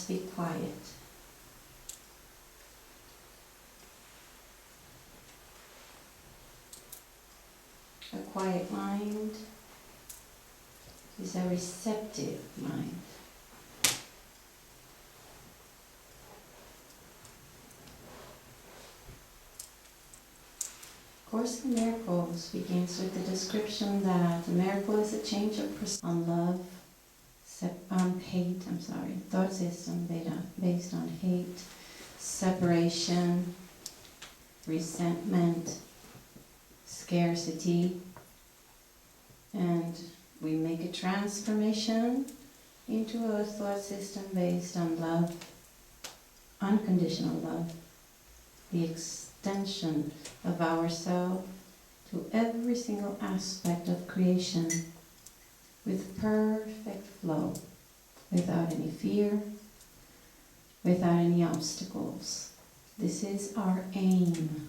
thoughts be quiet. A quiet mind is a receptive mind. Course in Miracles begins with the description that a miracle is a change of perspective on love, thought system based on hate, separation, resentment, scarcity, and we make a transformation into a thought system based on love, unconditional love, the extension of ourselves to every single aspect of creation with perfect flow, without any fear, without any obstacles. This is our aim.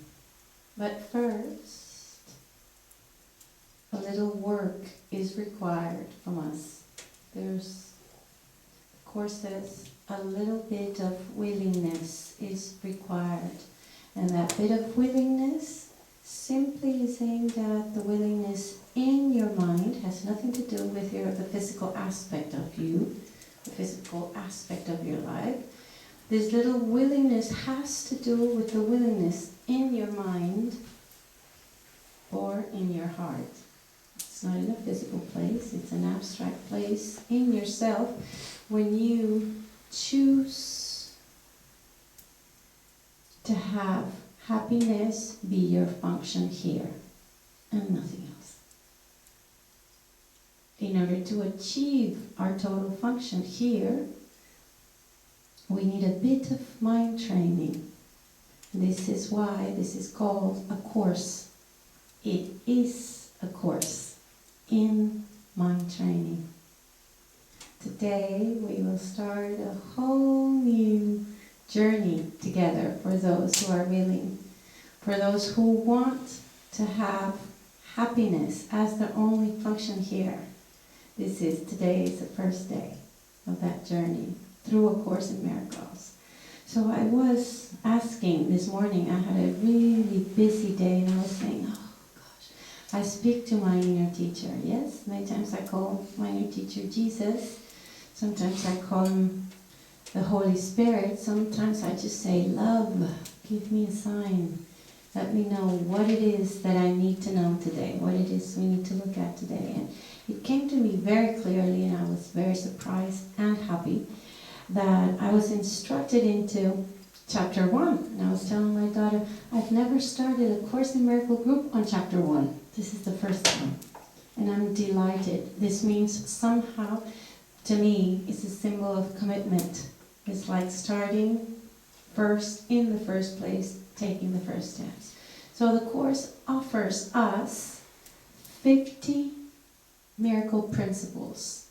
But first, a little work is required from us. The Course says a little bit of willingness is required. And that bit of willingness simply is saying that the willingness in your mind has nothing to do with the physical aspect of you, the physical aspect of your life. This little willingness has to do with the willingness in your mind or in your heart. It's not in a physical place, it's an abstract place in yourself when you choose to have happiness be your function here and nothing else. In order to achieve our total function here, we need a bit of mind training. This is why this is called a course. It is a course in mind training. Today we will start a whole new journey together for those who are willing, for those who want to have happiness as their only function here. Today is the first day of that journey through A Course in Miracles. So I was asking this morning, I had a really busy day, and I was saying, oh gosh, I speak to my inner teacher. Yes, many times I call my inner teacher Jesus. Sometimes I call him the Holy Spirit. Sometimes I just say, love, give me a sign. Let me know what it is that I need to know today, what it is we need to look at today. And it came to me very clearly, and I was very surprised and happy that I was instructed into chapter 1. And I was telling my daughter, I've never started a Course in Miracle group on chapter 1. This is the first time. And I'm delighted. This means somehow, to me, it's a symbol of commitment. It's like starting first in the first place, taking the first steps. So the Course offers us 50 miracle principles.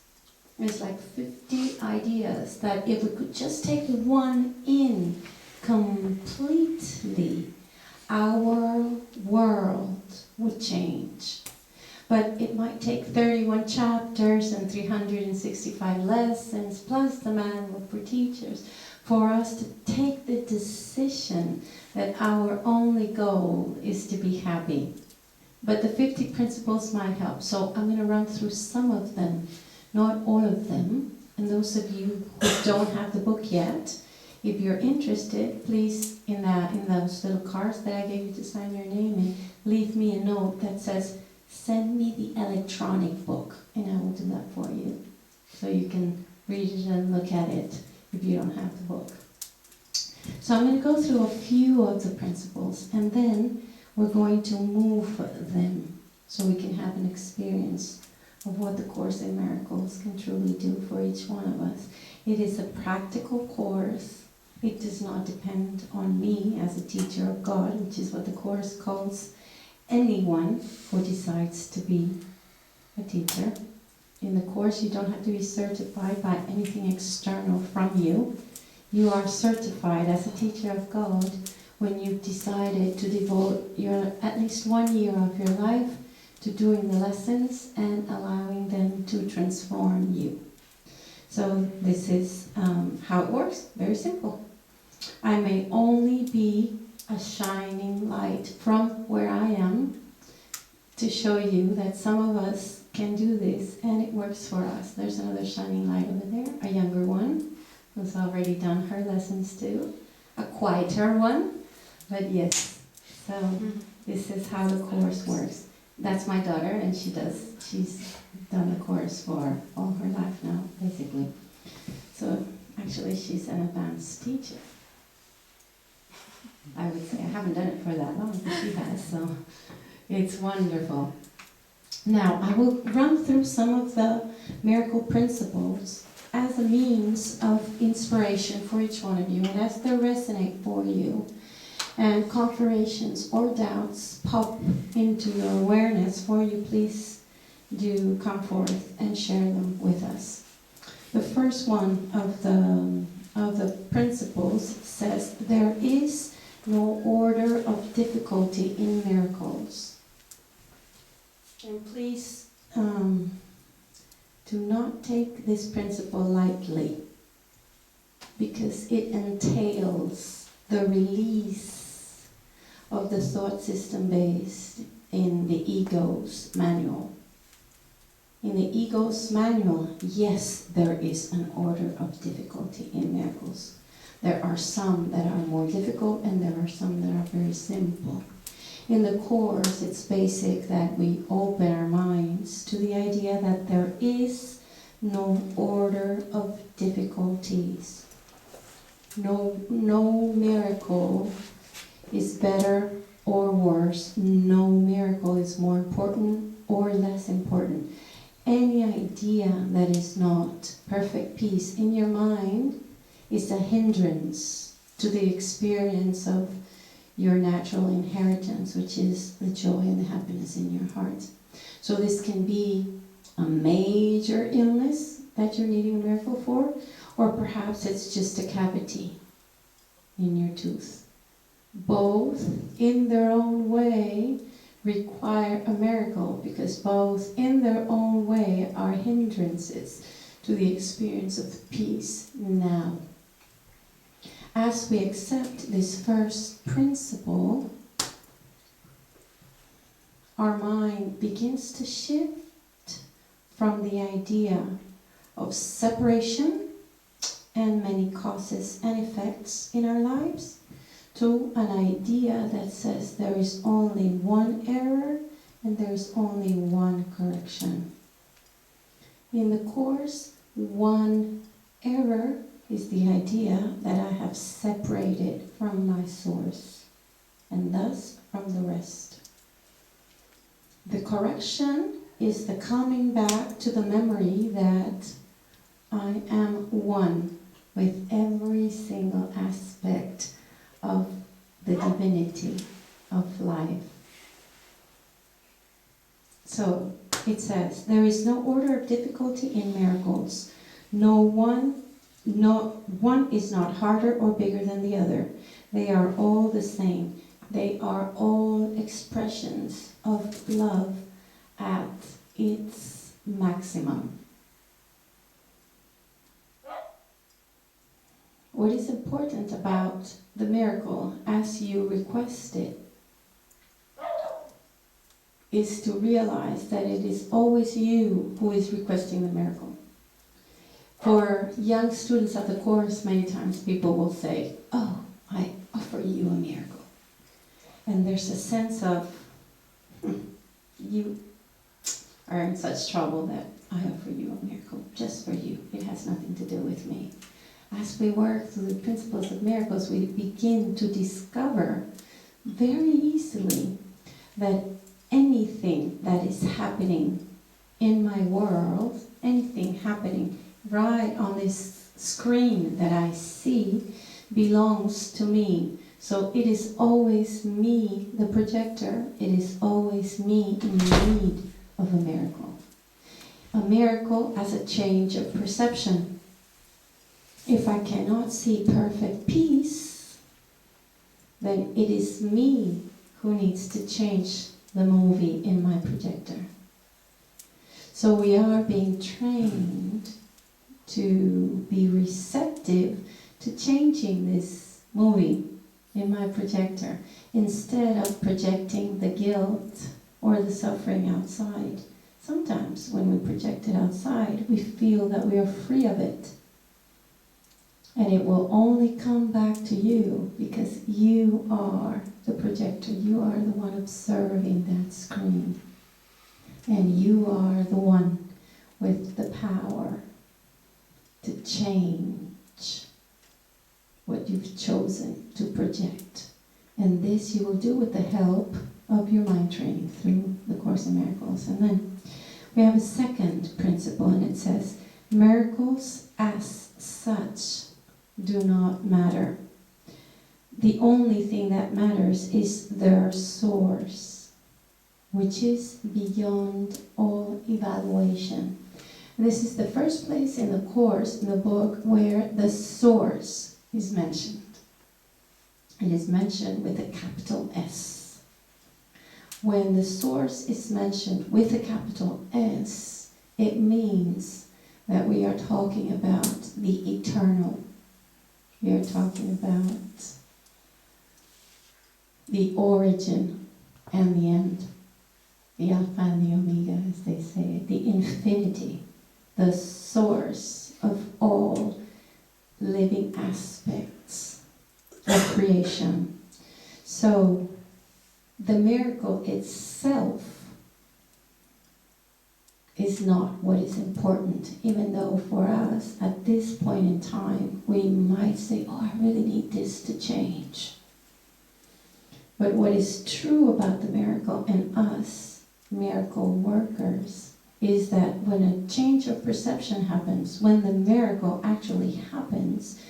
It's like 50 ideas that if we could just take one in completely, our world would change. But it might take 31 chapters and 365 lessons, plus the manual for teachers, for us to take the decision that our only goal is to be happy. But the 50 principles might help. So I'm going to run through some of them, not all of them. And those of you who don't have the book yet, if you're interested, please, in those little cards that I gave you to sign your name in, leave me a note that says, send me the electronic book, and I will do that for you. So you can read it and look at it if you don't have the book. So I'm going to go through a few of the principles, and then we're going to move them so we can have an experience of what the Course in Miracles can truly do for each one of us. It is a practical course. It does not depend on me as a teacher of God, which is what the Course calls anyone who decides to be a teacher. In the Course, you don't have to be certified by anything external from you. You are certified as a teacher of God when you've decided to devote at least 1 year of your life to doing the lessons and allowing them to transform you. So this is how it works, very simple. I may only be a shining light from where I am to show you that some of us can do this and it works for us. There's another shining light over there, a younger one who's already done her lessons too, a quieter one, but yes. So this is how the course works. That's my daughter, and she's done the course for all her life now, basically. So actually she's an advanced teacher. I would say I haven't done it for that long, but she has, so it's wonderful. Now, I will run through some of the miracle principles as a means of inspiration for each one of you, and as they resonate for you, and confirmations or doubts pop into your awareness for you, please do come forth and share them with us. The first one of the principles says, there is no order of difficulty in miracles. And please do not take this principle lightly, because it entails the release of the thought system based in the ego's manual. In the ego's manual, yes, there is an order of difficulty in miracles. There are some that are more difficult and there are some that are very simple. In the Course, it's basic that we open our minds to the idea that there is no order of difficulties. No miracle is better or worse. No miracle is more important or less important. Any idea that is not perfect peace in your mind is a hindrance to the experience of your natural inheritance, which is the joy and the happiness in your heart. So this can be a major illness that you're needing a miracle for, or perhaps it's just a cavity in your tooth. Both, in their own way, require a miracle, because both, in their own way, are hindrances to the experience of peace now. As we accept this first principle, our mind begins to shift from the idea of separation and many causes and effects in our lives to an idea that says there is only one error and there is only one correction. In the Course, one error is the idea that I have separated from my source, and thus from the rest. The correction is the coming back to the memory that I am one with every single aspect of the divinity of life. So it says, there is no order of difficulty in miracles. One is not harder or bigger than the other. They are all the same. They are all expressions of love at its maximum. What is important about the miracle as you request it is to realize that it is always you who is requesting the miracle. For young students of the Course, many times people will say, oh, I offer you a miracle. And there's a sense of, you are in such trouble that I offer you a miracle just for you. It has nothing to do with me. As we work through the principles of miracles, we begin to discover very easily that anything that is happening in my world, anything happening right on this screen that I see, belongs to me. So it is always me, the projector. It is always me in need of a miracle. A miracle as a change of perception. If I cannot see perfect peace, then it is me who needs to change the movie in my projector. So we are being trained to be receptive to changing this movie in my projector, instead of projecting the guilt or the suffering outside. Sometimes when we project it outside, we feel that we are free of it. And it will only come back to you because you are the projector. You are the one observing that screen. And you are the one with the power to change what you've chosen to project. And this you will do with the help of your mind training through the Course in Miracles. And then we have a second principle, and it says, miracles as such do not matter. The only thing that matters is their source, which is beyond all evaluation. And this is the first place in the Course, in the book, where the source is mentioned. It is mentioned with a capital S. When the source is mentioned with a capital S, it means that we are talking about the eternal. We are talking about the origin and the end, the Alpha and the Omega, as they say, the infinity, the source of all living aspects of creation. So the miracle itself is not what is important, even though for us at this point in time we might say, oh, I really need this to change. But what is true about the miracle and us miracle workers is that when a change of perception happens, when the miracle actually happens,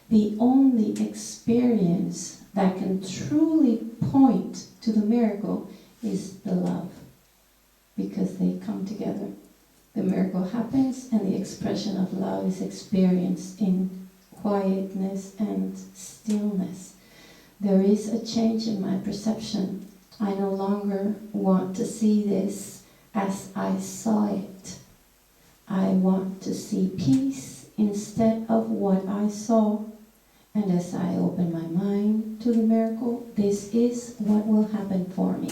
the only experience that can truly point to the miracle is the love, because they come together. The miracle happens and the expression of love is experienced in quietness and stillness. There is a change in my perception. I no longer want to see this as I saw it. I want to see peace instead of what I saw. And as I open my mind to the miracle, this is what will happen for me.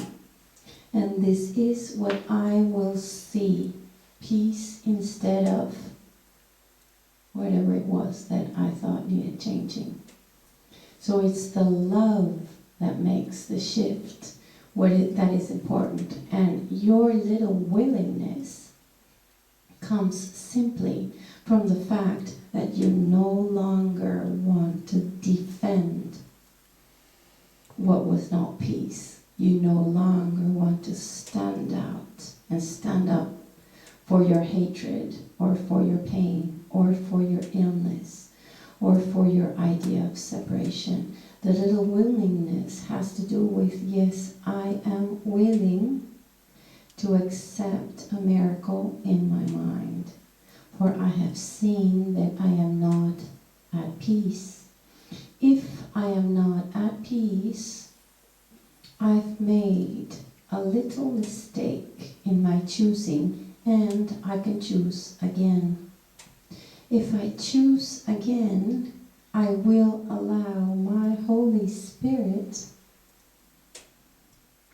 And this is what I will see. Peace instead of whatever it was that I thought needed changing. So it's the love that makes the shift, that is important. And your little willingness comes simply from the fact that you no longer want to defend what was not peace. You no longer want to stand out and stand up for your hatred, or for your pain, or for your illness, or for your idea of separation. The little willingness has to do with, yes, I am willing to accept a miracle in my mind, for I have seen that I am not at peace. If I am not at peace, I've made a little mistake in my choosing, and I can choose again. If I choose again, I will allow my Holy Spirit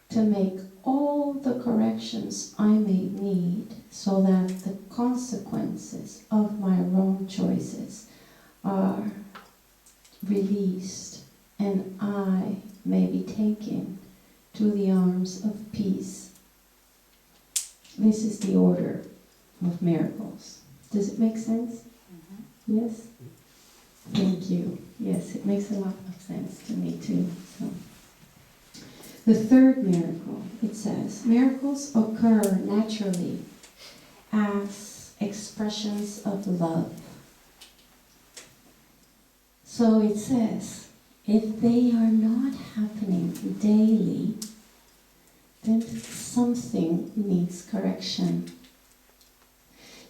to make all the corrections I may need so that the consequences of my wrong choices are released and I may be taken to the arms of peace. This is the order of miracles. Does it make sense? Mm-hmm. Yes? Thank you. Yes, it makes a lot of sense to me too. So, the third miracle, it says, miracles occur naturally as expressions of love. So it says, if they are not happening daily, then something needs correction.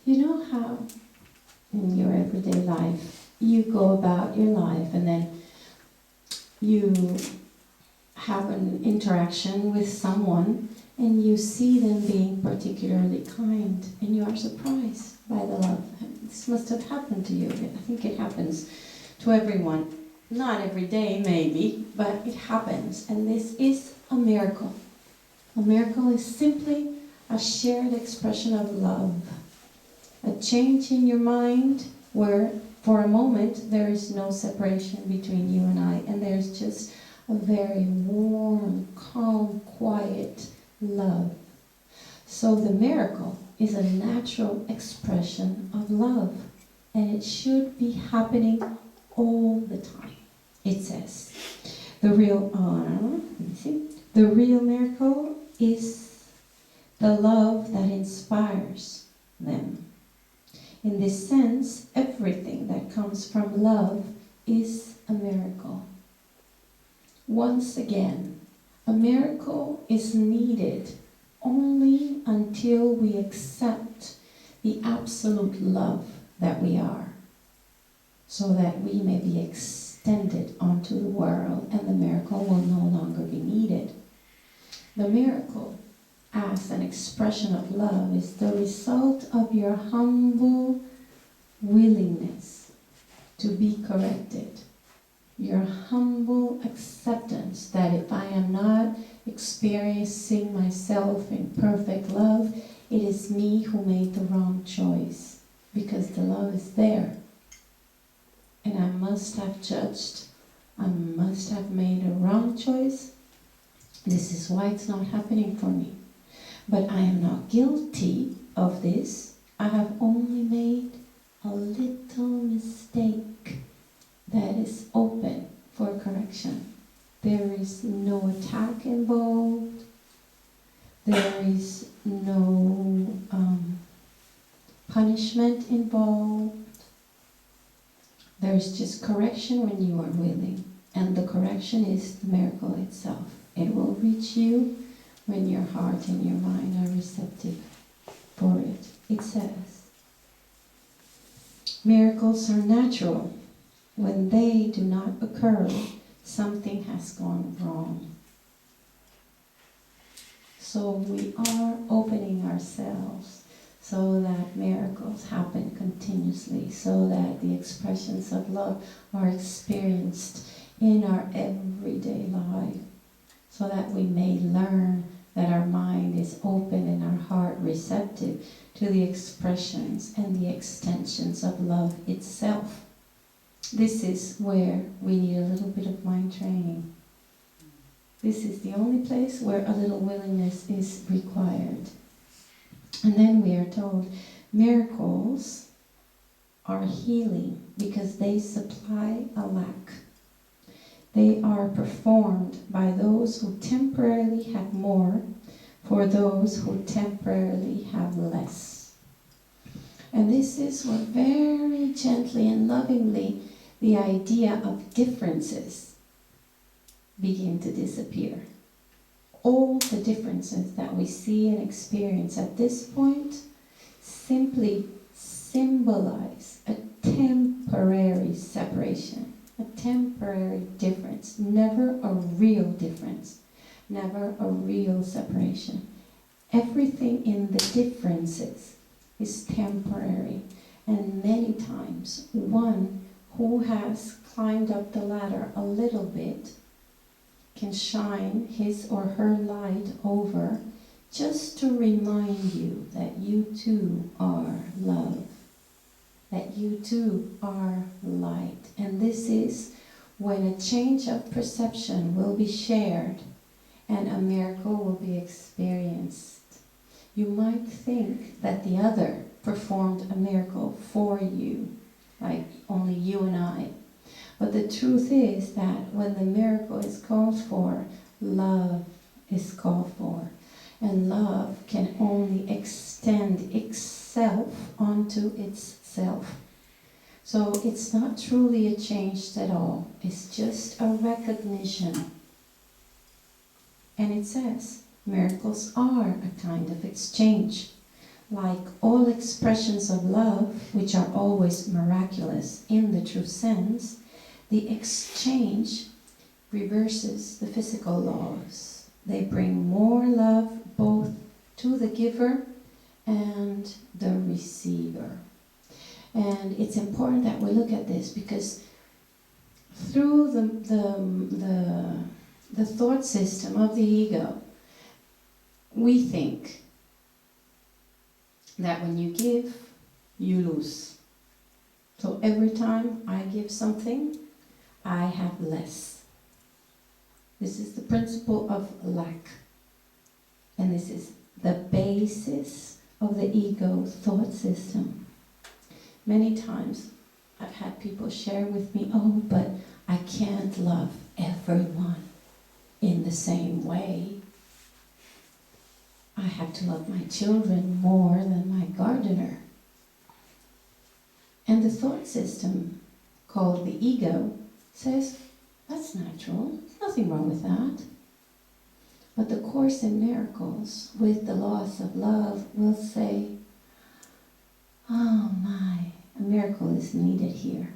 You know how in your everyday life you go about your life and then you have an interaction with someone and you see them being particularly kind and you are surprised by the love. This must have happened to you. I think it happens to everyone. Not every day, maybe, but it happens. And this is a miracle. A miracle is simply a shared expression of love. A change in your mind where, for a moment, there is no separation between you and I, and there's just a very warm, calm, quiet love. So the miracle is a natural expression of love, and it should be happening all the time. It says, the real miracle is the love that inspires them. In this sense, everything that comes from love is a miracle. Once again, a miracle is needed only until we accept the absolute love that we are, so that we may be extended onto the world and the miracle will no longer be needed. The miracle, as an expression of love, is the result of your humble willingness to be corrected. Your humble acceptance that if I am not experiencing myself in perfect love, it is me who made the wrong choice, because the love is there. And I must have judged, I must have made a wrong choice. This is why it's not happening for me. But I am not guilty of this. I have only made a little mistake that is open for correction. There is no attack involved. There is no punishment involved. There's just correction when you are willing. And the correction is the miracle itself. It will reach you when your heart and your mind are receptive for it. It says, miracles are natural. When they do not occur, something has gone wrong. So we are opening ourselves so that miracles happen continuously, so that the expressions of love are experienced in our everyday life, so that we may learn that our mind is open and our heart receptive to the expressions and the extensions of love itself. This is where we need a little bit of mind training. This is the only place where a little willingness is required. And then we are told miracles are healing because they supply a lack. They are performed by those who temporarily have more for those who temporarily have less. And this is where very gently and lovingly the idea of differences begin to disappear. All the differences that we see and experience at this point simply symbolize a temporary separation, a temporary difference, never a real difference, never a real separation. Everything in the differences is temporary, and many times one who has climbed up the ladder a little bit can shine his or her light over just to remind you that you too are love, that you too are light. And this is when a change of perception will be shared and a miracle will be experienced. You might think that the other performed a miracle for you, like only you and I. But the truth is that when the miracle is called for, love is called for. And love can only extend itself onto itself. So it's not truly a change at all. It's just a recognition. And it says, miracles are a kind of exchange. Like all expressions of love, which are always miraculous in the true sense, the exchange reverses the physical laws. They bring more love both to the giver and the receiver. And it's important that we look at this because through the thought system of the ego, we think that when you give, you lose. So every time I give something, I have less. This is the principle of lack. And this is the basis of the ego thought system. Many times I've had people share with me, oh, but I can't love everyone in the same way. I have to love my children more than my gardener. And the thought system, called the ego, says, that's natural, there's nothing wrong with that. But the Course in Miracles, with the loss of love, will say, oh my, a miracle is needed here.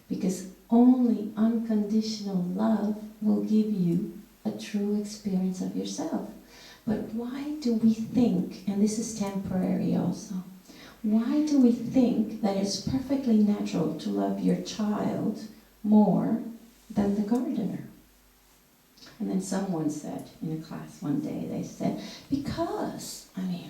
Because only unconditional love will give you a true experience of yourself. But why do we think, and this is temporary also, why do we think that it's perfectly natural to love your child more than the gardener? And then someone said in a class one day, they said, because, I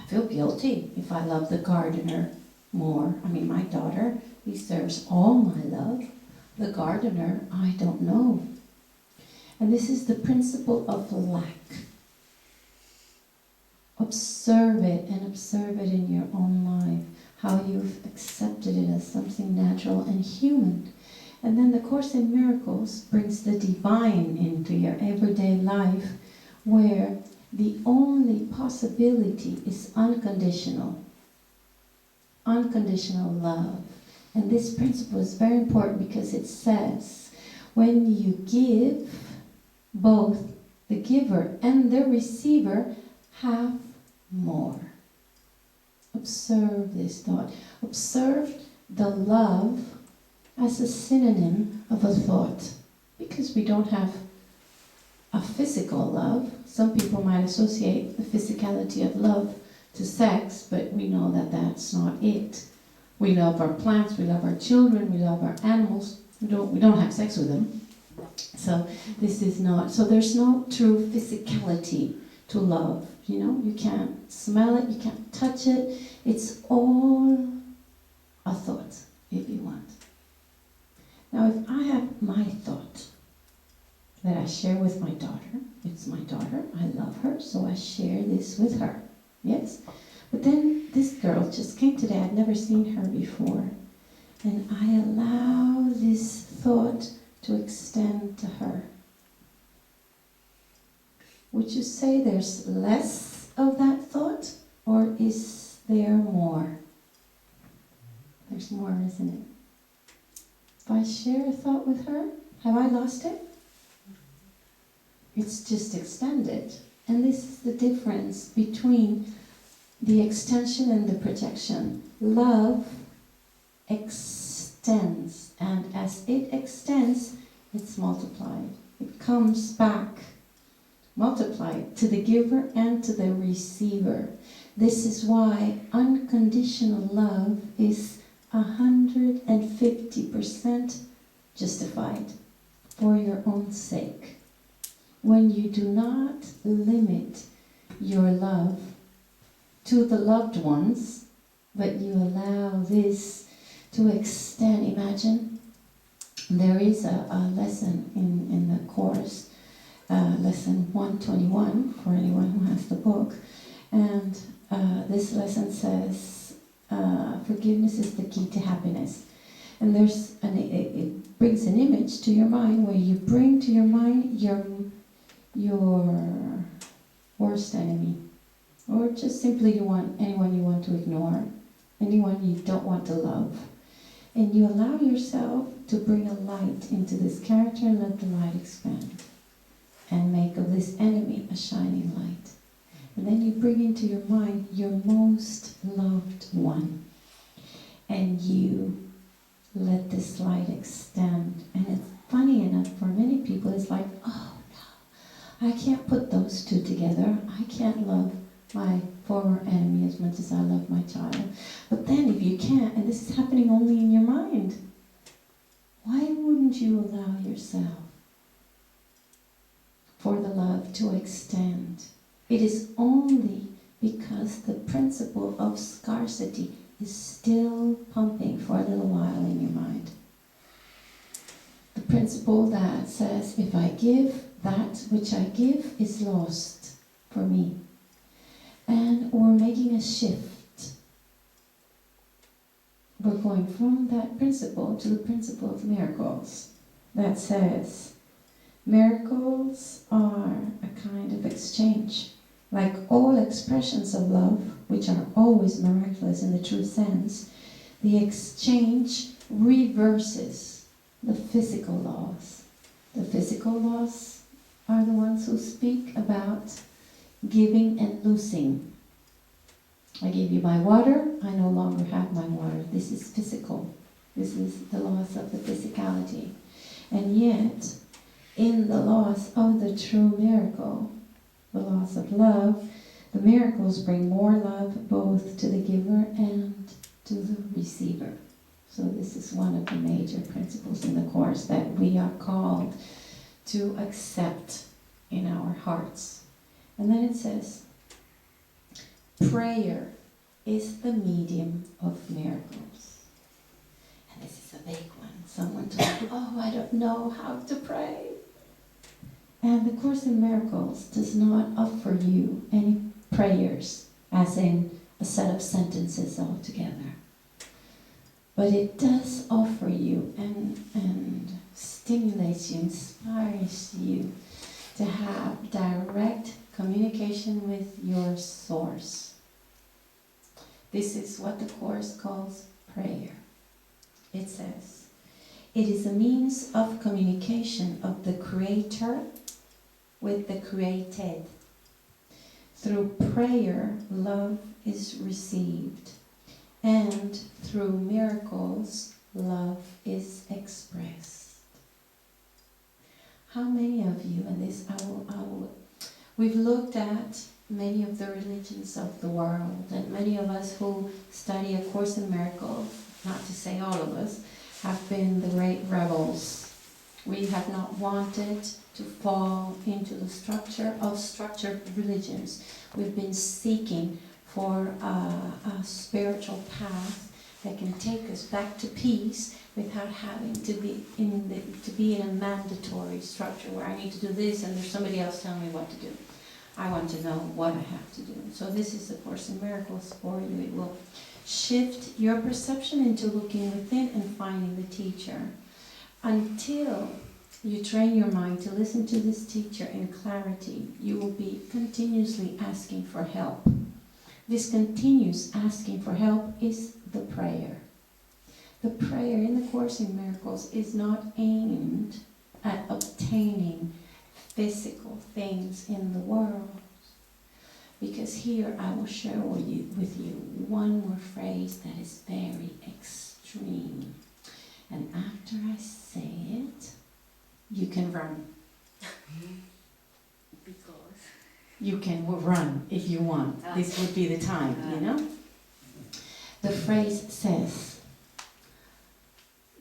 feel guilty if I love the gardener more. My daughter deserves all my love. The gardener, I don't know. And this is the principle of lack. Observe it and observe it in your own life, how you've accepted it as something natural and human. And then the Course in Miracles brings the divine into your everyday life, where the only possibility is unconditional love. And this principle is very important because it says, when you give, both the giver and the receiver have more. Observe this thought. Observe the love as a synonym of a thought. Because we don't have a physical love. Some people might associate the physicality of love to sex, but we know that that's not it. We love our plants, we love our children, we love our animals. We don't have sex with them. So this is not, so there's no true physicality to love. You can't smell it, you can't touch it. It's all a thought, if you want. Now, if I have my thought that I share with my daughter, it's my daughter, I love her, so I share this with her. Yes? But then this girl just came today, I'd never seen her before. And I allow this thought to extend to her. Would you say there's less of that thought, or is there more? There's more, isn't it? If I share a thought with her, have I lost it? It's just extended. And this is the difference between the extension and the projection. Love extends, and as it extends, it's multiplied. It comes back multiplied to the giver and to the receiver. This is why unconditional love is 150% justified for your own sake. When you do not limit your love to the loved ones, but you allow this to extend. Imagine there is a lesson in the Course, lesson 121, for anyone who has the book, and this lesson says, forgiveness is the key to happiness. And it brings an image to your mind where you bring to your mind your worst enemy, or just simply anyone you want to ignore, anyone you don't want to love. And you allow yourself to bring a light into this character and let the light expand. And make of this enemy a shining light. And then you bring into your mind your most loved one. And you let this light extend. And it's funny enough, for many don't you allow yourself for the love to extend? It is only because the principle of scarcity is still pumping for a little while in your mind. The principle that says, if I give, that which I give is lost for me. And we're making a shift. We're going from that principle to the principle of miracles that says, miracles are a kind of exchange. Like all expressions of love, which are always miraculous in the true sense, the exchange reverses the physical laws. The physical laws are the ones who speak about giving and losing. I gave you my water, I no longer have my water. This is physical. This is the laws of the physicality. And yet, in the laws of the true miracle, the laws of love, the miracles bring more love both to the giver and to the receiver. So this is one of the major principles in the Course that we are called to accept in our hearts. And then it says, prayer is the medium of miracles. And this is a big one. Someone told me, oh, I don't know how to pray. And the Course in Miracles does not offer you any prayers, as in a set of sentences altogether. But it does offer you and stimulates you, inspires you to have direct communication with your source. This is what the Course calls prayer. It says, it is a means of communication of the Creator with the created. Through prayer, love is received, and through miracles, love is expressed. How many of you, and this we've looked at many of the religions of the world, and many of us who study A Course in Miracles, not to say all of us, have been the great rebels. We have not wanted to fall into the structure of structured religions. We've been seeking for a spiritual path that can take us back to peace without having to be in a mandatory structure where I need to do this and there's somebody else telling me what to do. I want to know what I have to do. So this is A Course in Miracles for you. It will shift your perception into looking within and finding the teacher. Until you train your mind to listen to this teacher in clarity, you will be continuously asking for help. This continuous asking for help is the prayer. The prayer in the Course in Miracles is not aimed at obtaining physical things in the world. Because here I will share with you one more phrase that is very extreme. And after I say it, you can run. Because you can run if you want. This would be the time, you know? The phrase says,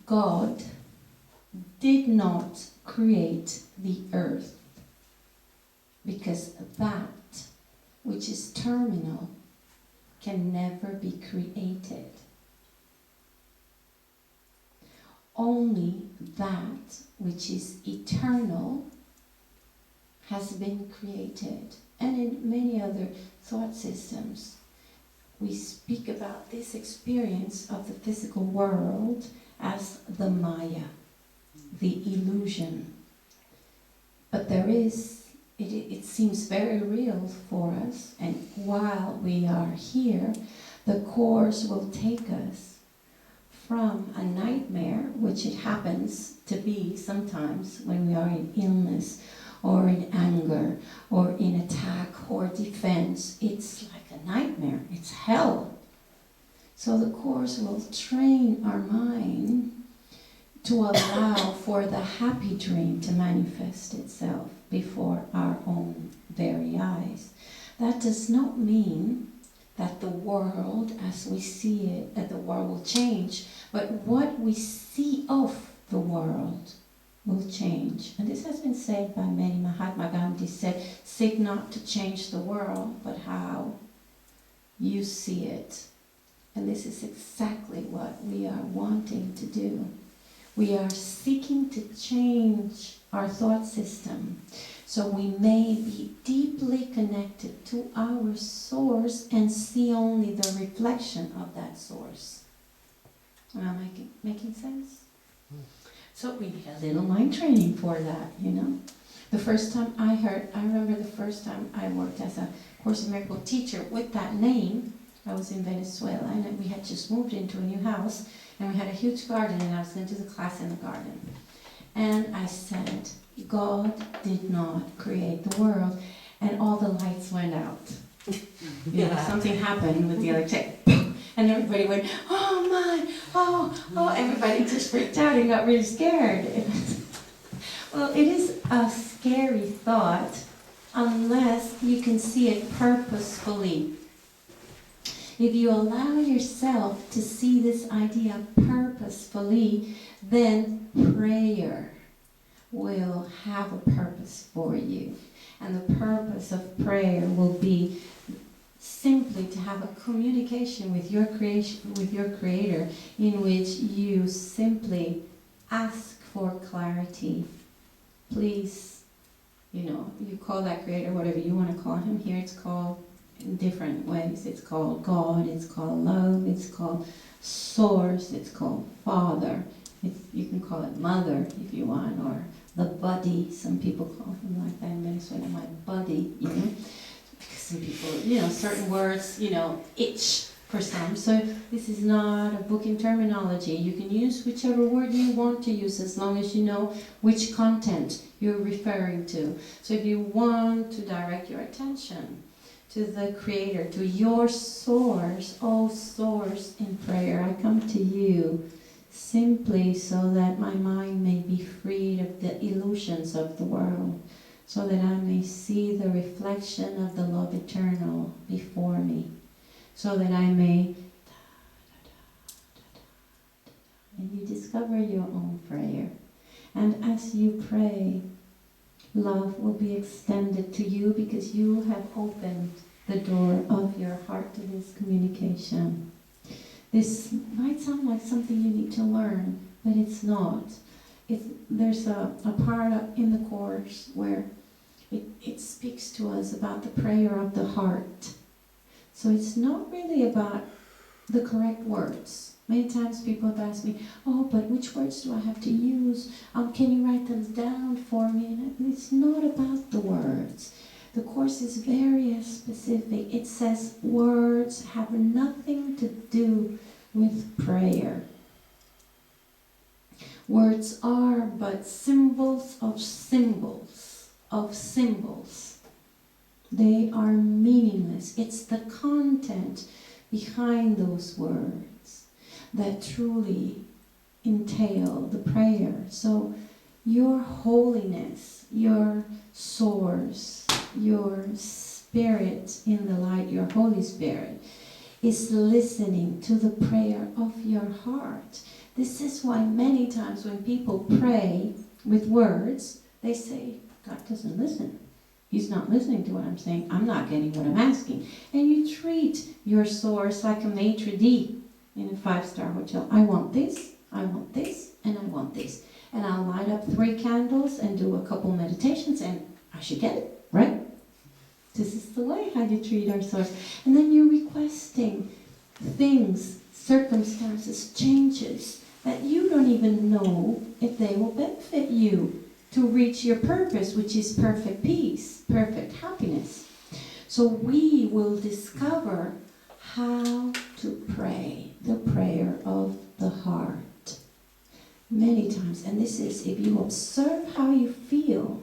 God did not create the earth because that which is terminal can never be created. Only that which is eternal has been created. And in many other thought systems, we speak about this experience of the physical world as the Maya, the illusion. But there is, it seems very real for us, and while we are here, the Course will take us from a nightmare, which it happens to be sometimes when we are in illness, or in anger, or in attack, or defense. It's like a nightmare. It's hell. So the Course will train our mind to allow for the happy dream to manifest itself before our own very eyes. That does not mean that the world as we see it, that the world will change, but what we see of the world said by many. Mahatma Gandhi said, seek not to change the world, but how you see it. And this is exactly what we are wanting to do. We are seeking to change our thought system so we may be deeply connected to our source and see only the reflection of that source. Am I making sense? So we need a little mind training for that, you know. The first time I remember the first time I worked as a Course in Miracle teacher with that name. I was in Venezuela, and we had just moved into a new house, and we had a huge garden, and I was going to the class in the garden. And I said, God did not create the world, and all the lights went out. You know, something happened with the electricity, and everybody went, oh my, oh, everybody just freaked out and got really scared. Well, it is a scary thought unless you can see it purposefully. If you allow yourself to see this idea purposefully, then prayer will have a purpose for you. And the purpose of prayer will be simply to have a communication with your Creator, in which you simply ask for clarity. Please, you know, you call that Creator whatever you want to call Him. Here it's called in different ways. It's called God, it's called love, it's called Source, it's called Father. You can call it Mother if you want, or the buddy. Some people call him like that in Venezuela, my buddy, you know. Because some people, you know, certain words, you know, itch for some. So this is not a book in terminology. You can use whichever word you want to use as long as you know which content you're referring to. So if you want to direct your attention to the Creator, to your source, oh source in prayer, I come to you simply so that my mind may be freed of the illusions of the world, so that I may see the reflection of the love eternal before me, so that I may, and you discover your own prayer. And as you pray, love will be extended to you because you have opened the door of your heart to this communication. This might sound like something you need to learn, but it's not. There's a part in the Course where it speaks to us about the prayer of the heart. So it's not really about the correct words. Many times people have asked me, oh, but which words do I have to use? Can you write them down for me? And it's not about the words. The Course is very specific. It says words have nothing to do with prayer. Words are but symbols of symbols of symbols. They are meaningless. It's the content behind those words that truly entail the prayer. So your holiness, your source, your spirit in the light, your Holy Spirit, is listening to the prayer of your heart. This is why many times when people pray with words, they say, God doesn't listen. He's not listening to what I'm saying. I'm not getting what I'm asking. And you treat your source like a maitre d' in a 5-star hotel. I want this, I want this, and I want this. And I'll light up 3 candles and do a couple meditations and I should get it, right? This is the way how you treat our source. And then you're requesting things, circumstances, changes that you don't even know if they will benefit you to reach your purpose, which is perfect peace, perfect happiness. So we will discover how to pray the prayer of the heart many times. And this is, if you observe how you feel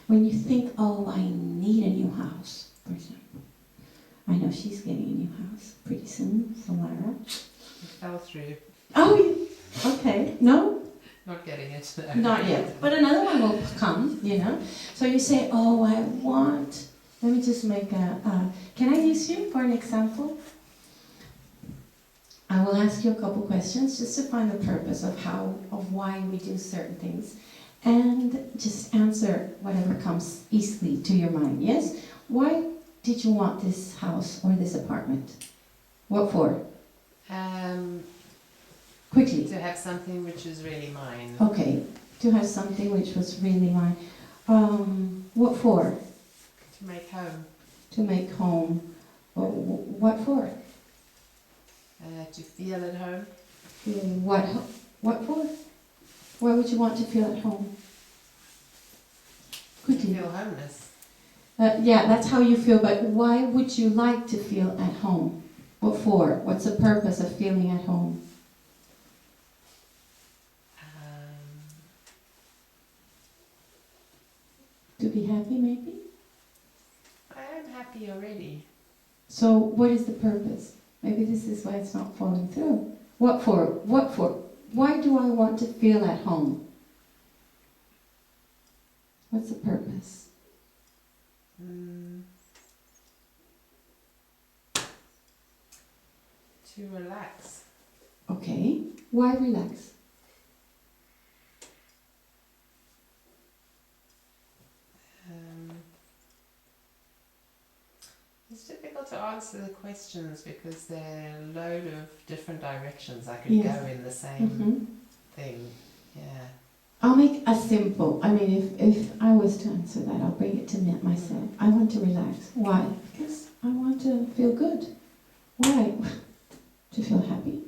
when you think, oh, I need a new house, for example. I know she's getting a new house pretty soon, Solara. Fell through. Oh, okay. No? Not getting it. Not yet. But another one will come, you know. So you say, oh, I want... Let me just make can I use you for an example? I will ask you a couple questions just to find the purpose of why we do certain things. and just answer whatever comes easily to your mind. Yes? Why did you want this house or this apartment? What for? Quickly. To have something which is really mine. Okay, to have something which was really mine. What for? To make home. To make home. Oh, what for? To feel at home. What for? Why would you want to feel at home? To Quickly. feel homeless. Yeah, that's how you feel, but why would you like to feel at home? What for? What's the purpose of feeling at home? To be happy, maybe? I am happy already. So what is the purpose? Maybe this is why it's not falling through. What for? What for? Why do I want to feel at home? What's the purpose? To relax. Okay. Why relax? It's difficult to answer the questions because there are a load of different directions I could Yes. go in the same Mm-hmm. thing. Yeah. I'll make a simple. I mean, if I was to answer that, I'll bring it to me myself. I want to relax. Why? Because I want to feel good. Why? To feel happy.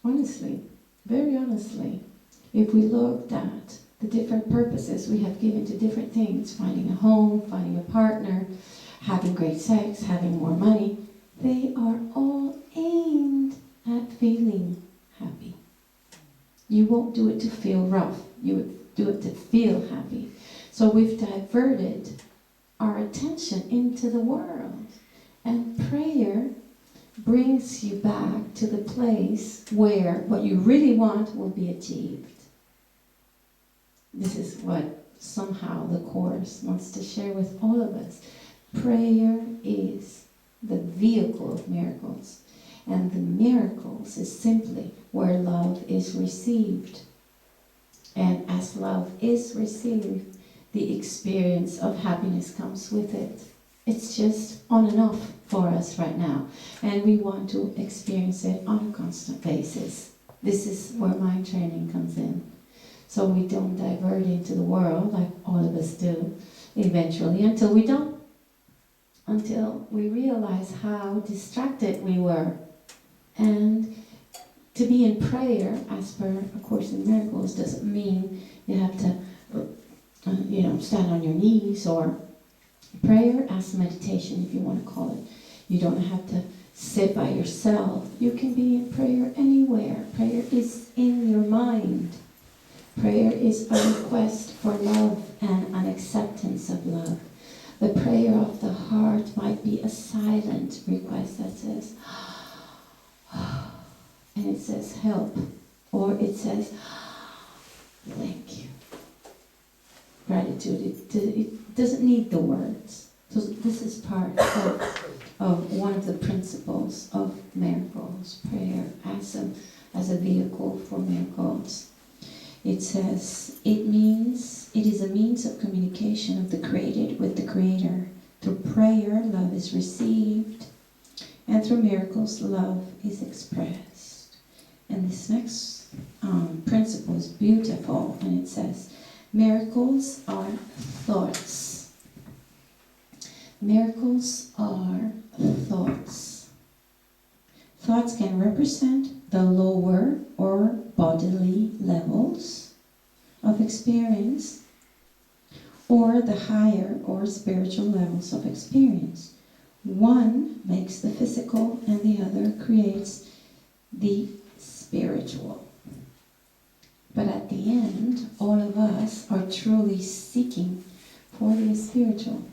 Honestly, very honestly, if we looked at the different purposes we have given to different things, finding a home, finding a partner, having great sex, having more money, they are all aimed at feeling happy. You won't do it to feel rough. You would do it to feel happy. So we've diverted our attention into the world. And prayer brings you back to the place where what you really want will be achieved. This is what somehow the Course wants to share with all of us. Prayer is the vehicle of miracles. And the miracles is simply where love is received. And as love is received, the experience of happiness comes with it. It's just on and off for us right now. And we want to experience it on a constant basis. This is where mind training comes in. So we don't divert into the world like all of us do eventually until we don't. Until we realize how distracted we were. And to be in prayer, as per A Course in Miracles, doesn't mean you have to, stand on your knees, or prayer as meditation, if you want to call it. You don't have to sit by yourself. You can be in prayer anywhere. Prayer is in your mind. Prayer is a request for love and an acceptance of love. The prayer of the heart might be a silent request that says, and it says help, or it says thank you. Gratitude, it doesn't need the words. So this is part of one of the principles of miracles, prayer as a vehicle for miracles. It says it is a means of communication of the created with the Creator. Through prayer, love is received, and through miracles, love is expressed. And this next principle is beautiful, and it says, miracles are thoughts. Miracles are thoughts. Thoughts can represent the lower or bodily levels of experience, or the higher or spiritual levels of experience. One makes the physical and the other creates the spiritual. But at the end, all of us are truly seeking for the spiritual.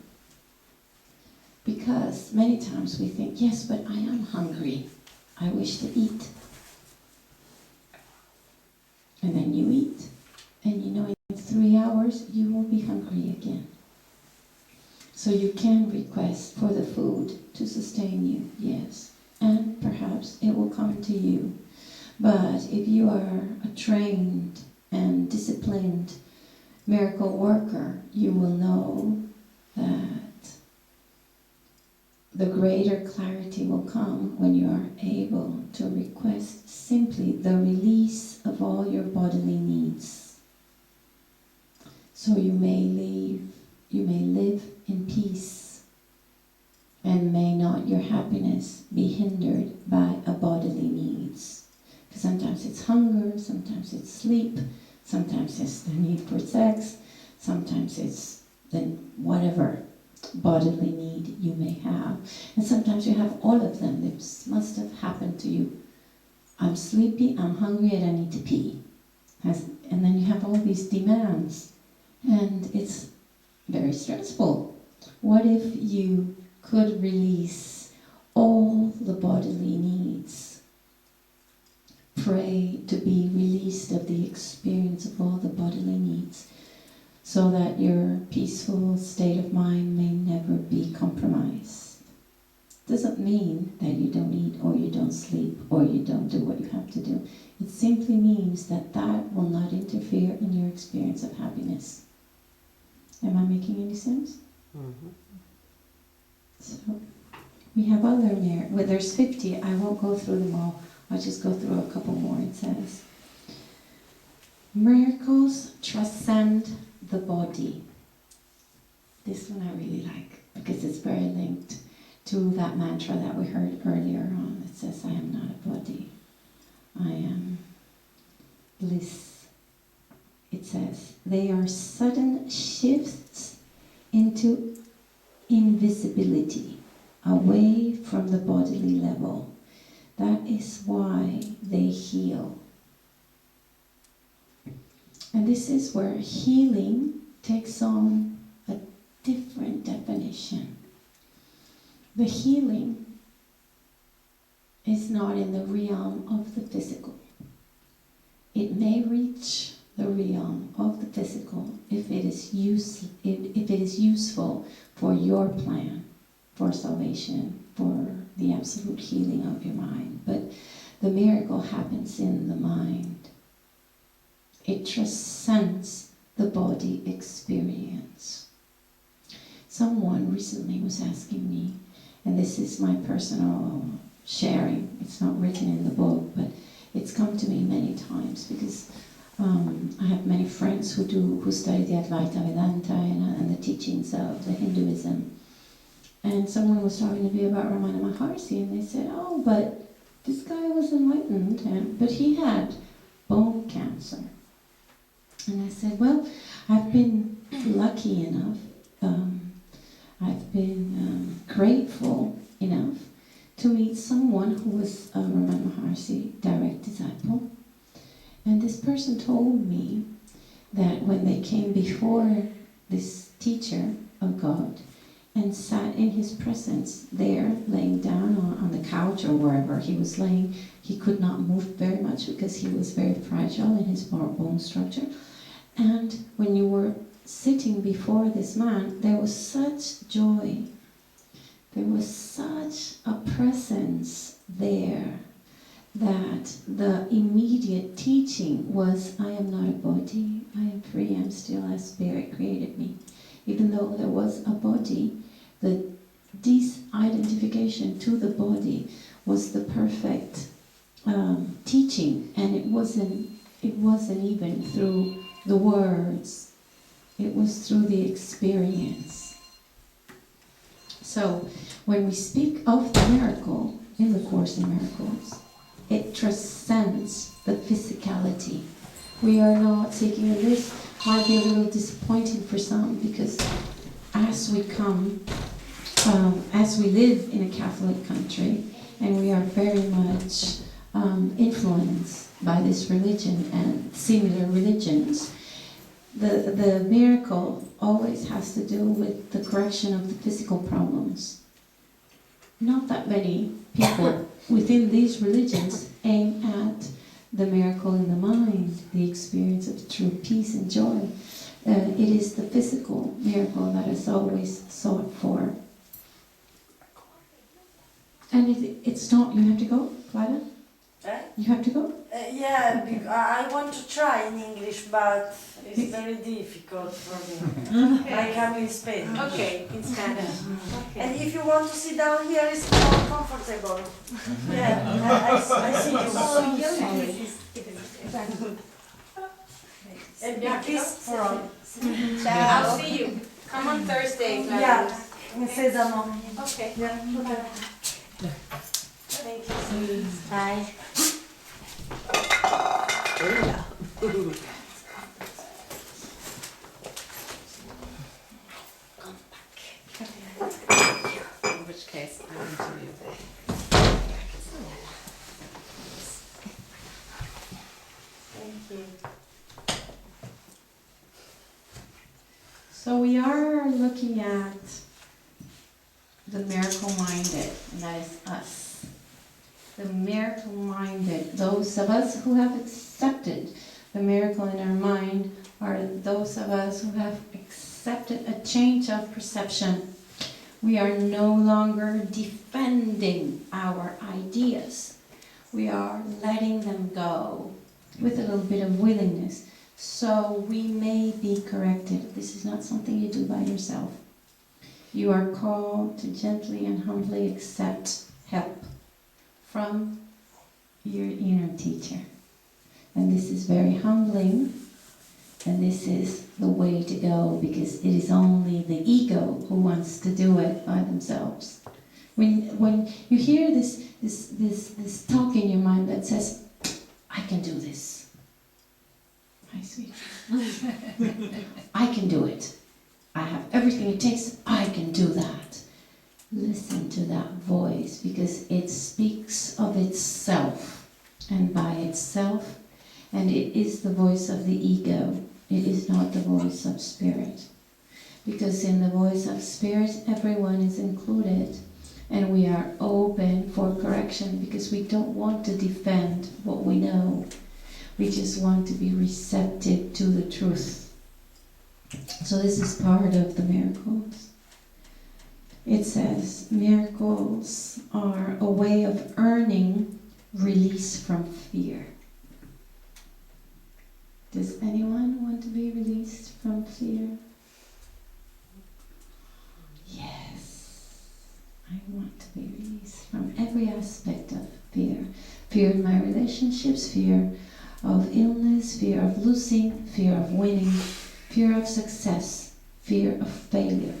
Because many times we think, yes, but I am hungry. I wish to eat. And then you eat. And you know in 3 hours you will be hungry again. So you can request for the food to sustain you, yes. And perhaps it will come to you. But if you are a trained and disciplined miracle worker, you will know that the greater clarity will come when you are able to request simply the release of all your bodily needs. So you may live in peace, and may not your happiness be hindered by a bodily needs. Because sometimes it's hunger, sometimes it's sleep, sometimes it's the need for sex, sometimes it's the whatever bodily need you may have. And sometimes you have all of them. This must have happened to you. I'm sleepy, I'm hungry, and I need to pee. And then you have all these demands. And it's very stressful. What if you could release all the bodily needs? Pray to be released of the experience of all the bodily needs, so that your peaceful state of mind may never be compromised. Doesn't mean that you don't eat, or you don't sleep, or you don't do what you have to do. It simply means that that will not interfere in your experience of happiness. Am I making any sense? Mm-hmm. So, we have other miracles. Well, there's 50. I won't go through them all. I'll just go through a couple more. It says, miracles transcend the body. This one I really like, because it's very linked to that mantra that we heard earlier on. It says, I am not a body. I am bliss. It says, they are sudden shifts into invisibility, away from the bodily level. That is why they heal. And this is where healing takes on a different definition. The healing is not in the realm of the physical. It may reach the realm of the physical if it is useful for your plan, for salvation, for the absolute healing of your mind. But the miracle happens in the mind. It transcends the body experience. Someone recently was asking me, and this is my personal sharing, it's not written in the book, but it's come to me many times, because I have many friends who study the Advaita Vedanta and the teachings of the Hinduism. And someone was talking to me about Ramana Maharshi, and they said, oh, but this guy was enlightened, but he had bone cancer. And I said, well, I've been lucky enough, I've been grateful enough to meet someone who was a Ramana Maharshi direct disciple. And this person told me that when they came before this teacher of God and sat in his presence there, laying down on the couch or wherever he was laying, he could not move very much because he was very fragile in his bone structure. And when you were sitting before this man, there was such joy. There was such a presence there that the immediate teaching was, I am not a body, I am free, I am still as Spirit created me. Even though there was a body, the disidentification to the body was the perfect teaching, and it wasn't even through the words, it was through the experience. So when we speak of the miracle in the Course in Miracles, it transcends the physicality. We are not seeking, and this might be a little disappointing for some, because as we live in a Catholic country, and we are very much influenced by this religion and similar religions, the miracle always has to do with the correction of the physical problems. Not that many people within these religions aim at the miracle in the mind, the experience of true peace and joy. It is the physical miracle that is always sought for. And it's not, you have to go, Clyda? You have to go? Yeah, I want to try in English, but it's very difficult for me. I come in Spain. Okay, in Spanish. And if you want to sit down here, it's more comfortable. Yeah, I see you. And a kiss for all. I'll see you. Come on Thursday, Yeah, Claudia. in Sedano. Okay. Yeah. Thank you. Bye. In which case, I need to leave there. Thank you. So we are looking at the miracle-minded, and that is us. The miracle-minded, those of us who have accepted the miracle in our mind, are those of us who have accepted a change of perception. We are no longer defending our ideas. We are letting them go with a little bit of willingness. So we may be corrected. This is not something you do by yourself. You are called to gently and humbly accept help from your inner teacher. And this is very humbling, and this is the way to go, because it is only the ego who wants to do it by themselves. When you hear this talk in your mind that says, I can do this. Hi, sweetie. I can do it. I have everything it takes. I can do that. Listen to that voice, because it speaks of itself, and by itself, and it is the voice of the ego. It is not the voice of spirit. Because in the voice of spirit, everyone is included, and we are open for correction, because we don't want to defend what we know. We just want to be receptive to the truth. So this is part of the miracles. It says, miracles are a way of earning release from fear. Does anyone want to be released from fear? Yes. I want to be released from every aspect of fear. Fear in my relationships, fear of illness, fear of losing, fear of winning, fear of success, fear of failure.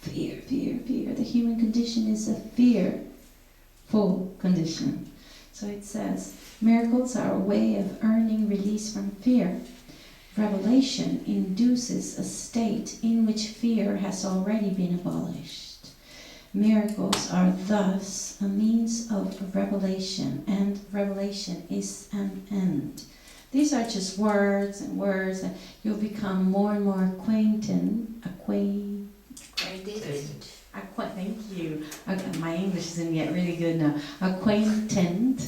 Fear, fear, fear. The human condition is a fearful condition. So it says, miracles are a way of earning release from fear. Revelation induces a state in which fear has already been abolished. Miracles are thus a means of revelation, and revelation is an end. These are just words, and you'll become more and more acquainted. Thank you. Okay, my English isn't yet really good now. Acquainted.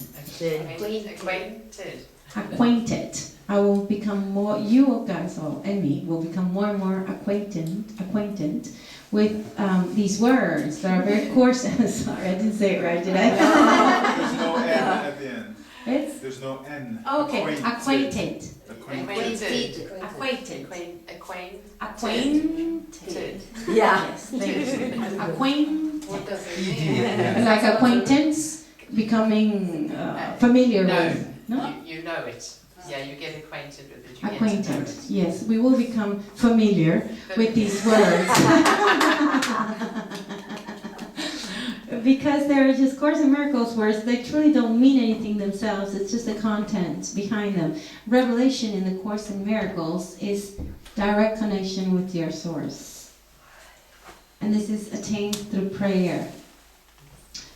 I will become more, you guys all, and me, will become more and more acquainted with these words that are very coarse. Sorry, I didn't say it right, did I? There's no N at the end. There's no N. Okay, acquainted. Yeah. Yes, thank you. Acquainted. What does it mean? Like acquaintance, becoming familiar with. No? You know it. Yeah, you get acquainted with it. You Acquainted, get to know it. yes. We will become familiar with these words. Because they're just Course in Miracles words, they truly don't mean anything themselves. It's just the content behind them. Revelation in the Course in Miracles is direct connection with your source. And this is attained through prayer.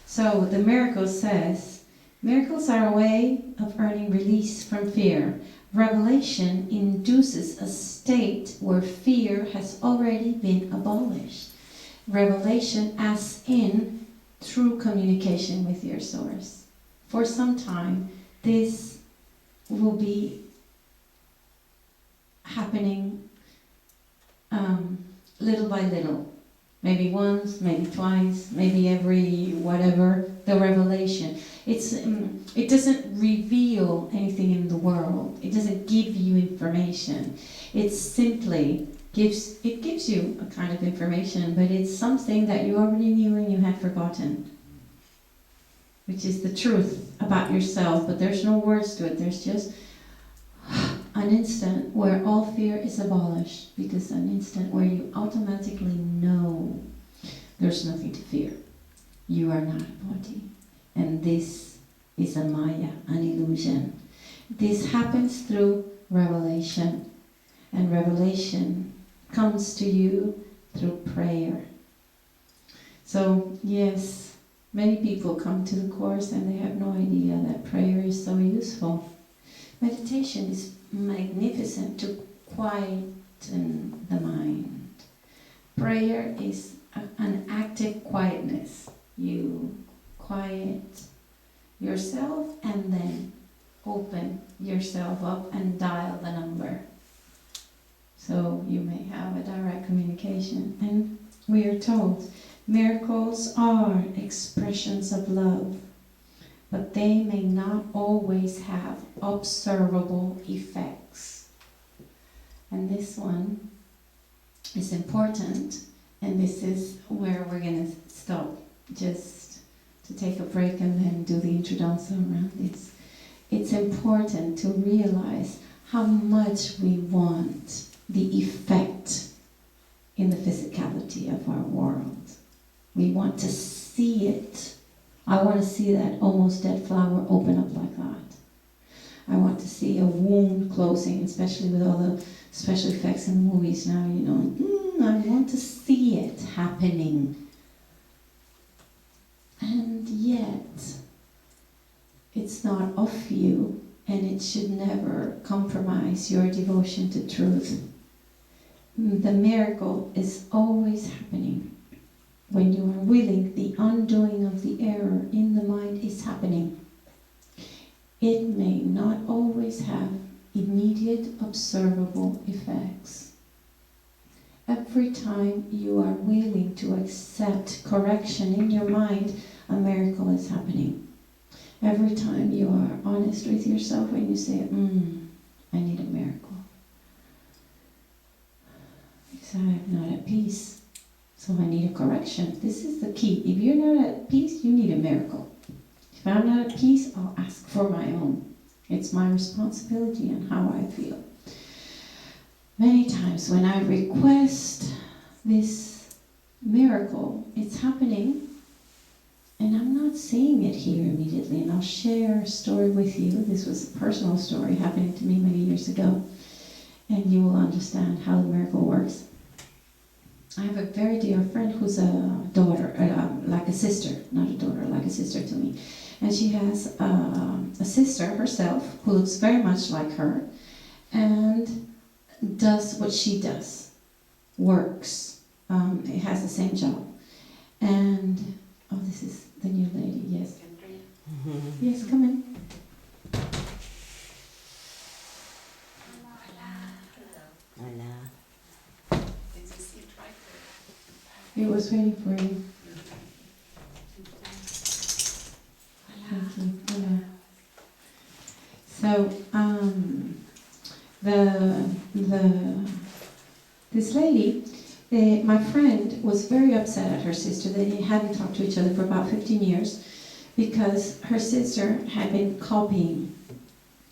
So the miracle says, miracles are a way of earning release from fear. Revelation induces a state where fear has already been abolished. Revelation as in true communication with your source. For some time, this will be happening little by little. Maybe once, maybe twice, maybe every whatever, the revelation. it doesn't reveal anything in the world. It doesn't give you information. It simply gives you a kind of information, but it's something that you already knew and you had forgotten, which is the truth about yourself, but there's no words to it. There's just an instant where all fear is abolished, because an instant where you automatically know there's nothing to fear. You are not a body. And this is a maya, an illusion. This happens through revelation. And revelation comes to you through prayer. So, yes, many people come to the course and they have no idea that prayer is so useful. Meditation is magnificent to quieten the mind. Prayer is an active quietness. You quiet yourself and then open yourself up and dial the number. So you may have a direct communication. And we are told miracles are expressions of love, but they may not always have observable effects. And this one is important, and this is where we're going to stop, just to take a break and then do the introduction around. It's important to realize how much we want the effect in the physicality of our world. We want to see it. I want to see that almost dead flower open up like that. I want to see a wound closing, especially with all the special effects in movies now, you know. I want to see it happening. And yet, it's not of you, and it should never compromise your devotion to truth. The miracle is always happening. When you are willing, the undoing of the error in the mind is happening. It may not always have immediate observable effects. Every time you are willing to accept correction in your mind, a miracle is happening. Every time you are honest with yourself and you say, I need a miracle. Because I'm not at peace. So I need a correction. This is the key. If you're not at peace, you need a miracle. If I'm not at peace, I'll ask for my own. It's my responsibility and how I feel. Many times when I request this miracle, it's happening, and I'm not seeing it here immediately. And I'll share a story with you. This was a personal story happening to me many years ago, and you will understand how the miracle works. I have a very dear friend who's a daughter, like a sister, not a daughter, like a sister to me. And she has a sister herself who looks very much like her and does what she does, works, it has the same job. And, this is the new lady, yes. Yes, come in. Hola. Did you see right there? It was waiting for you. Thank you. Hola. So, this lady, my friend was very upset at her sister. They hadn't talked to each other for about 15 years because her sister had been copying.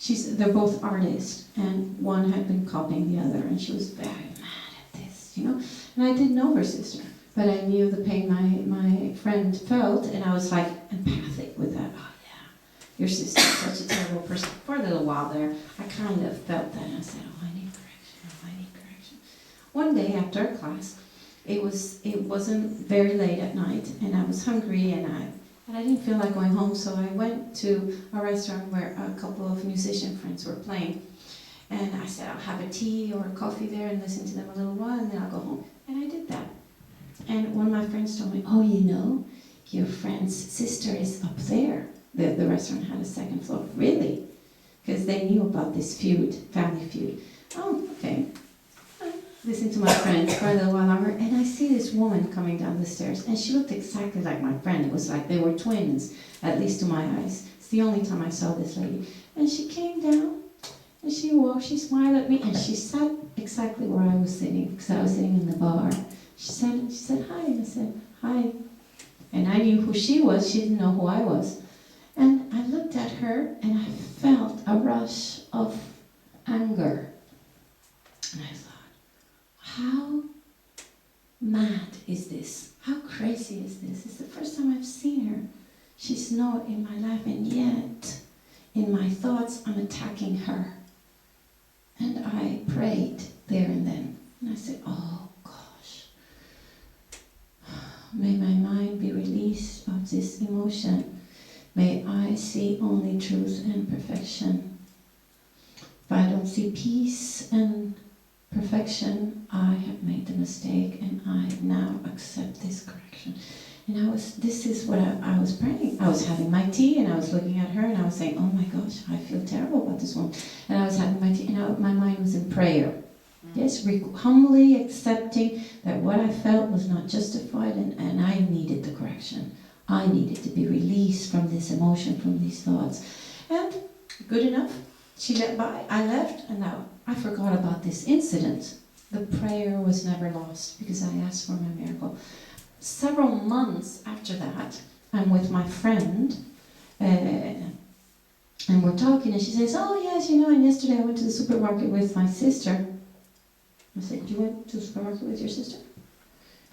They're both artists, and one had been copying the other, and she was very mad at this, you know. And I didn't know her sister, but I knew the pain my friend felt, and I was like empathic with that. Oh yeah, your sister's such a terrible person. For a little while there, I kind of felt that, and I said, I need correction. One day after a class, it wasn't very late at night, and I was hungry, and I didn't feel like going home, so I went to a restaurant where a couple of musician friends were playing. And I said, I'll have a tea or a coffee there and listen to them a little while, and then I'll go home. And I did that. And one of my friends told me, oh, you know, your friend's sister is up there. The restaurant had a second floor. Really? Because they knew about this feud, family feud. Oh, okay. I listened to my friends for a little while longer, and I see this woman coming down the stairs, and she looked exactly like my friend. It was like they were twins, at least to my eyes. It's the only time I saw this lady. And she came down, and she walked, she smiled at me, and she sat exactly where I was sitting, because I was sitting in the bar. She said, hi, and I said, hi. And I knew who she was, she didn't know who I was. And I looked at her, and I felt a rush of anger. And I thought, how mad is this? How crazy is this? It's the first time I've seen her. She's not in my life, and yet, in my thoughts, I'm attacking her. And I prayed there and then. And I said, oh gosh, may my mind be released of this emotion. May I see only truth and perfection. If I don't see peace and perfection, I have made the mistake, and I now accept this correction. And this is what I was praying. I was having my tea, and I was looking at her, and I was saying, oh my gosh, I feel terrible about this woman. And I was having my tea, and my mind was in prayer. Yes, humbly accepting that what I felt was not justified, and I needed the correction. I needed to be released from this emotion, from these thoughts. And good enough, she let by, I left, and now I forgot about this incident. The prayer was never lost because I asked for my miracle. Several months after that, I'm with my friend, and we're talking, and she says, oh yes, and yesterday I went to the supermarket with my sister. I said, you went to the supermarket with your sister?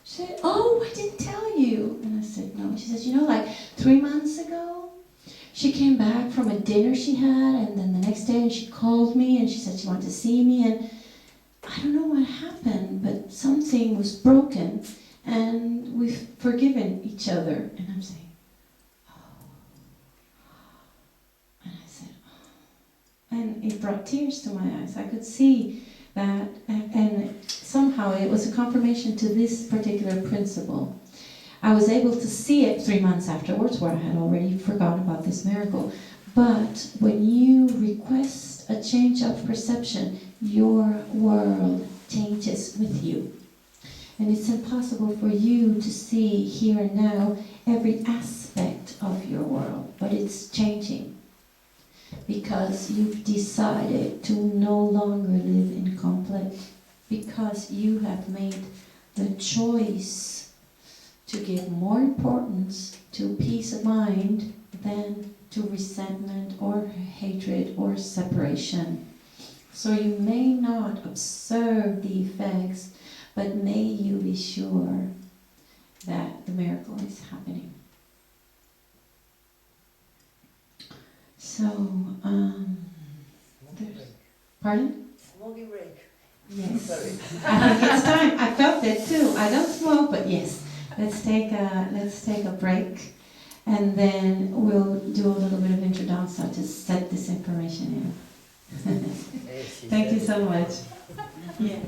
She said, oh, I didn't tell you. And I said, no. She says, like 3 months ago, she came back from a dinner she had, and then the next day and she called me, and she said she wanted to see me, and I don't know what happened, but something was broken, and we've forgiven each other. And I'm saying, oh. And I said, oh. And it brought tears to my eyes. I could see that, and somehow it was a confirmation to this particular principle. I was able to see it 3 months afterwards, where I had already forgotten about this miracle. But when you request a change of perception, your world changes with you. And it's impossible for you to see here and now every aspect of your world, but it's changing. Because you've decided to no longer live in conflict. Because you have made the choice to give more importance to peace of mind than to resentment or hatred or separation. So you may not observe the effects, but may you be sure that the miracle is happening. So, pardon? Smoking break. Yes. I think it's time. I felt it too. I don't smoke, but yes. Let's take a break, and then we'll do a little bit of introduction to set this information in. Thank you so much. Yes.